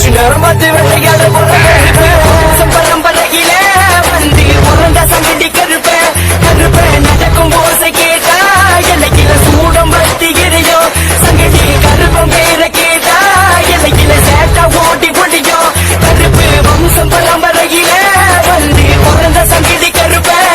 மது விளையாட பரம்பரையில வந்து பிறந்த சங்கடி கருப்பேன் கருப்பேன் நடக்கும் போசை கேட்டா எல்லையில சூடம் பத்தி எரியோ சங்கடி கருப்பம் பேர கேட்டா எல்லையில சேட்டா ஓட்டி பொடியும் கருப்பு வம்சம் பரம்பரையில வந்து பிறந்த சங்கடி கருப்பேன்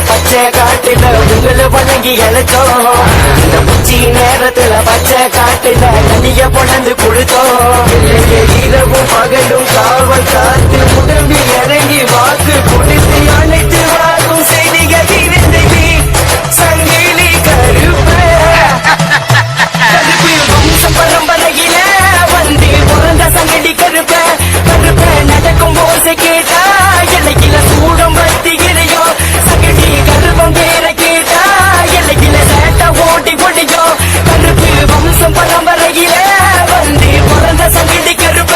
பச்சை காட்டுல உங்களை வணங்கி இழைச்சோம் இந்த உச்சி நேரத்துல பச்சை காட்டுல தனிய பொழந்து கொடுத்தோம் இரவும் பகலும் காவல் காத்து உடம்பி இறங்கி வாக்கு கொடுத்து அனைத்து வாக்கும் செய்திகள் இருந்தது சங்கிலி கருப்பு வம்சம் பரம்பரையில வந்து பிறந்த சங்கடி கருப்ப கருப்ப நடக்கும் போசை கேட்டா எல்லையில சூடம் பத்தி இறையோ சங்கடி கருப்பம் பேர கேட்டா எல்லையில சேட்டா ஓட்டி பொடியோ கருப்பு வம்சம் பரம்பரையில வந்து பிறந்த சங்கடி கருப்ப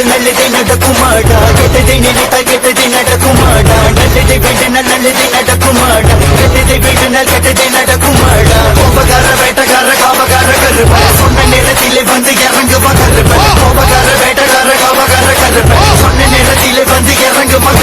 நல்லதை நடக்குமாடா கெட்டதை நினைத்தால் கெட்டதை நடக்குமாடா நல்லதை வேண்டினால் நல்லதை நடக்குமாடா கெட்டதை வேண்டினால் கெட்டதை நடக்குமாடா கோபக்கார வேட்டக்கார காவக்கார கருப்பா சொன்ன நேரத்திலே வந்து இறங்குவா கருப்பா கோபக்கார வேட்டக்கார காவக்கார கருப்பா சொன்ன நேரத்திலே வந்து இறங்குவா